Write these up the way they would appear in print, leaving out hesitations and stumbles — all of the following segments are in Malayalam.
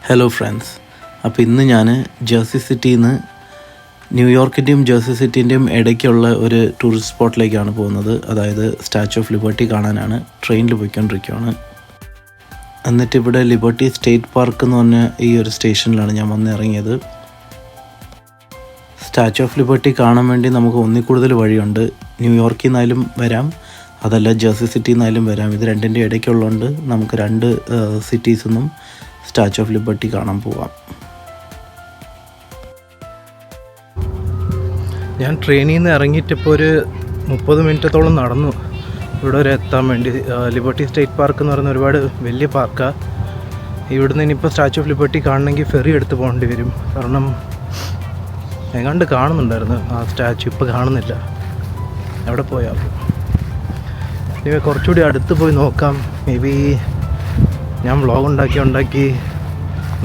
ഹലോ ഫ്രണ്ട്സ്, അപ്പോൾ ഇന്ന് ഞാൻ ജേഴ്സി സിറ്റിയിൽ നിന്ന് ന്യൂയോർക്കിൻ്റെയും ജേഴ്സി സിറ്റീൻ്റെയും ഇടയ്ക്കുള്ള ഒരു ടൂറിസ്റ്റ് സ്പോട്ടിലേക്കാണ് പോകുന്നത്. അതായത് സ്റ്റാച്യു ഓഫ് ലിബർട്ടി കാണാനാണ് ട്രെയിനിൽ പോയിക്കൊണ്ടിരിക്കുകയാണ്. എന്നിട്ട് ഇവിടെ ലിബർട്ടി സ്റ്റേറ്റ് പാർക്ക് എന്ന് പറഞ്ഞ ഈ ഒരു സ്റ്റേഷനിലാണ് ഞാൻ വന്ന് ഇറങ്ങിയത്. സ്റ്റാച്യു ഓഫ് ലിബർട്ടി കാണാൻ വേണ്ടി നമുക്ക് ഒന്നിൽ കൂടുതൽ വഴിയുണ്ട്. ന്യൂയോർക്കിൽ നിന്നായാലും വരാം, അതല്ല ജേഴ്സി സിറ്റിയിൽ നിന്നായാലും വരാം. ഇത് രണ്ടിൻ്റെ ഇടയ്ക്കുള്ളതുകൊണ്ട് നമുക്ക് രണ്ട് സിറ്റീസിൽ നിന്നും സ്റ്റാച്യു ഓഫ് ലിബർട്ടി കാണാൻ പോവാം. ഞാൻ ട്രെയിനിൽ നിന്ന് ഇറങ്ങിയിട്ടിപ്പോൾ ഒരു 30 മിനിറ്റത്തോളം നടന്നു ഇവിടെ വരെ എത്താൻ വേണ്ടി. ലിബർട്ടി സ്റ്റേറ്റ് പാർക്ക് എന്ന് പറയുന്ന ഒരുപാട് വലിയ പാർക്കാണ്. ഇവിടുന്ന് ഇനിയിപ്പോൾ സ്റ്റാച്യു ഓഫ് ലിബർട്ടി കാണണമെങ്കിൽ ഫെറി എടുത്ത് പോകേണ്ടി വരും. കാരണം എങ്ങാണ്ട് കാണുന്നുണ്ടായിരുന്നു ആ സ്റ്റാച്യു, ഇപ്പോൾ കാണുന്നില്ല. എവിടെ പോയാൽ ഇനി കുറച്ചുകൂടി അടുത്ത് പോയി നോക്കാം. മേ ബി ഞാൻ വ്ളോഗ് ഉണ്ടാക്കി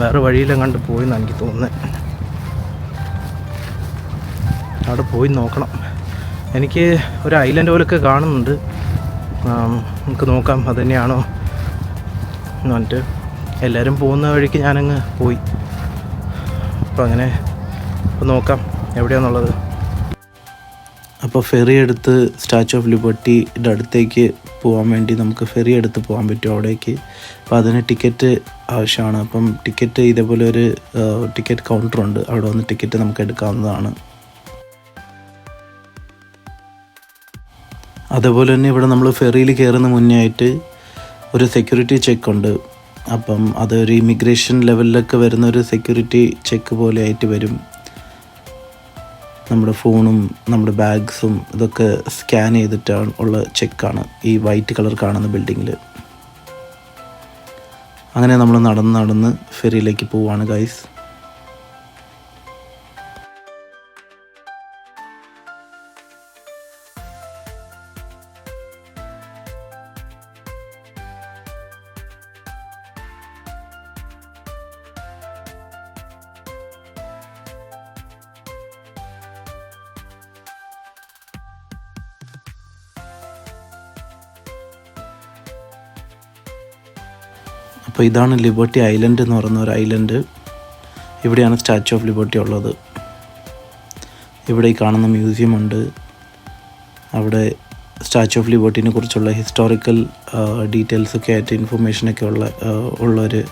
വേറെ വഴിയിലെങ്ങാണ്ട് പോയെന്നാണ് എനിക്ക് തോന്നുന്നത്. അവിടെ പോയി നോക്കണം. എനിക്ക് ഒരു ഐലൻഡ് പോലൊക്കെ കാണുന്നുണ്ട്. നമുക്ക് നോക്കാം അത് തന്നെയാണോ എന്നിട്ട്. എല്ലാവരും പോകുന്ന വഴിക്ക് ഞാനങ്ങ് പോയി. അപ്പോൾ അങ്ങനെ ഇപ്പോൾ നോക്കാം എവിടെയാണെന്നുള്ളത്. അപ്പോൾ ഫെറി എടുത്ത് സ്റ്റാച്യു ഓഫ് ലിബർട്ടിയുടെ അടുത്തേക്ക് പോകാൻ വേണ്ടി നമുക്ക് ഫെറി എടുത്ത് പോകാൻ പറ്റും അവിടേക്ക്. അപ്പോൾ അതിന് ടിക്കറ്റ് ആവശ്യമാണ്. അപ്പം ടിക്കറ്റ് ഇതേപോലെ ഒരു ടിക്കറ്റ് കൗണ്ടറുണ്ട്, അവിടെ വന്ന് ടിക്കറ്റ് നമുക്ക് എടുക്കാവുന്നതാണ്. അതേപോലെ തന്നെ ഇവിടെ നമ്മൾ ഫെറിയിൽ കയറുന്ന മുന്നേ ആയിട്ട് ഒരു സെക്യൂരിറ്റി ചെക്ക് ഉണ്ട്. അപ്പം അതൊരു ഇമിഗ്രേഷൻ ലെവലിലൊക്കെ വരുന്ന ഒരു സെക്യൂരിറ്റി ചെക്ക് പോലെ ആയിട്ട് വരും. നമ്മുടെ ഫോണും നമ്മുടെ ബാഗ്സും ഇതൊക്കെ സ്കാൻ ചെയ്തിട്ടാണ് ഉള്ള ചെക്കാണ് ഈ വൈറ്റ് കളർ കാണുന്ന ബിൽഡിങ്ങിൽ. അങ്ങനെ നമ്മൾ നടന്ന് ഫെറിയിലേക്ക് പോവാണ് ഗൈസ്. അപ്പോൾ ഇതാണ് ലിബർട്ടി ഐലൻഡ് എന്ന് പറയുന്ന ഒരു ഐലൻഡ്. ഇവിടെയാണ് സ്റ്റാച്യു ഓഫ് ലിബർട്ടി ഉള്ളത്. ഇവിടെ ഈ കാണുന്ന മ്യൂസിയം ഉണ്ട്. അവിടെ സ്റ്റാച്യു ഓഫ് ലിബർട്ടിനെ കുറിച്ചുള്ള ഹിസ്റ്റോറിക്കൽ ഡീറ്റെയിൽസൊക്കെ ആയിട്ട് ഇൻഫർമേഷനൊക്കെ ഉള്ളൊരു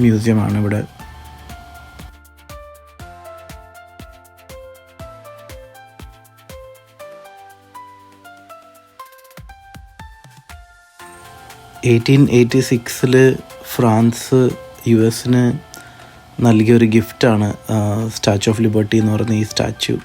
മ്യൂസിയമാണ് ഇവിടെ. ഫ്രാൻസ് US-ന് നൽകിയൊരു ഗിഫ്റ്റാണ് സ്റ്റാച്യു ഓഫ് ലിബർട്ടി എന്ന് പറയുന്ന ഈ സ്റ്റാച്യു.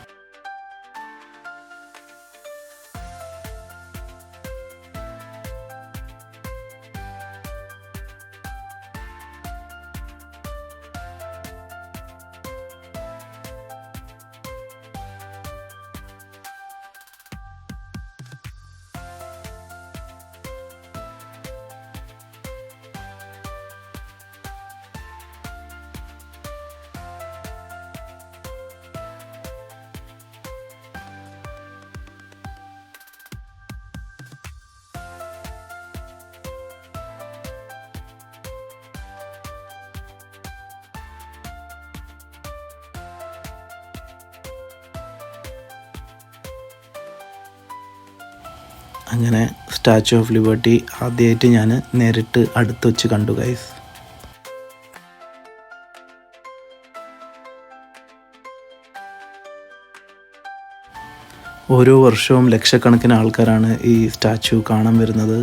അങ്ങനെ സ്റ്റാച്യു ഓഫ് ലിബർട്ടി ആദ്യമായിട്ട് ഞാൻ നേരിട്ട് അടുത്ത് വെച്ച് കണ്ടു ഗൈസ്. ഓരോ വർഷവും ലക്ഷക്കണക്കിന് ആൾക്കാരാണ് ഈ സ്റ്റാച്യു കാണാൻ വരുന്നത്.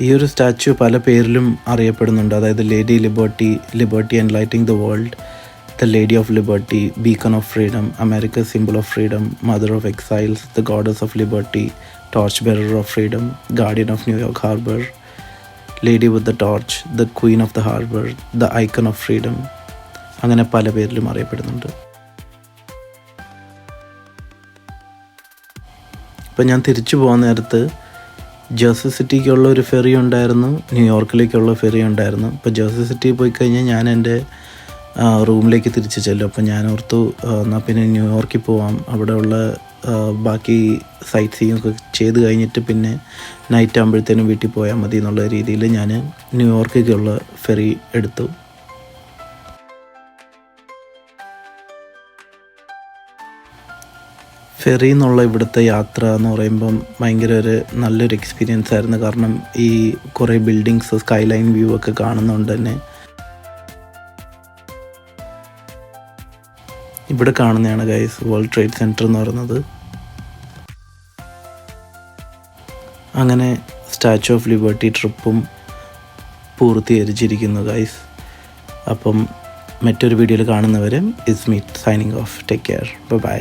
ഈ ഒരു സ്റ്റാച്യു പല പേരിലും അറിയപ്പെടുന്നുണ്ട്. അതായത് lady liberty, liberty enlightening the world, The Lady of Liberty, Beacon of Freedom, America's Symbol of Freedom, Mother of Exiles, The Goddess of Liberty, Torchbearer of Freedom, Guardian of New York Harbor, Lady with the Torch, The Queen of the Harbor, The Icon of Freedom. അങ്ങനെ പല പേരിലും അറിയപ്പെടുന്നുണ്ട്. ഇപ്പം ഞാൻ തിരിച്ചു പോകുന്ന നേരത്ത് ജേഴ്സി സിറ്റിക്കുള്ള ഒരു ഫെറി ഉണ്ടായിരുന്നു, ന്യൂയോർക്കിലേക്കുള്ള ഫെറി ഉണ്ടായിരുന്നു. ഇപ്പോൾ ജേഴ്സി സിറ്റിയിൽ പോയി കഴിഞ്ഞാൽ ഞാൻ എൻ്റെ റൂമിലേക്ക് തിരിച്ച് ചെല്ലും. അപ്പം ഞാൻ ഓർത്തു എന്നാൽ പിന്നെ ന്യൂയോർക്കിൽ പോവാം, അവിടെയുള്ള ബാക്കി സൈറ്റ് സീയിങ് ഒക്കെ ചെയ്ത് കഴിഞ്ഞിട്ട് പിന്നെ നൈറ്റ് ആകുമ്പോഴത്തേനും വീട്ടിൽ പോയാൽ മതി എന്നുള്ള രീതിയിൽ ഞാൻ ന്യൂയോർക്കിലേക്കുള്ള ഫെറി എടുത്തു. ഫെറി എന്നുള്ള ഇവിടുത്തെ യാത്ര എന്ന് പറയുമ്പം ഭയങ്കര നല്ലൊരു എക്സ്പീരിയൻസ് ആയിരുന്നു. കാരണം ഈ കുറേ ബിൽഡിങ്സ്, സ്കൈ ലൈൻ വ്യൂ ഒക്കെ കാണുന്നതുകൊണ്ട് തന്നെ ഇവിടെ കാണുന്നതാണ് ഗൈസ് വേൾഡ് ട്രേഡ് സെൻറ്റർ എന്ന് പറയുന്നത്. അങ്ങനെ സ്റ്റാച്യു ഓഫ് ലിബർട്ടി ട്രിപ്പും പൂർത്തീകരിച്ചിരിക്കുന്നു ഗൈസ്. അപ്പം മറ്റൊരു വീഡിയോയിൽ കാണുന്നവരെ is me signing off. Take care. By.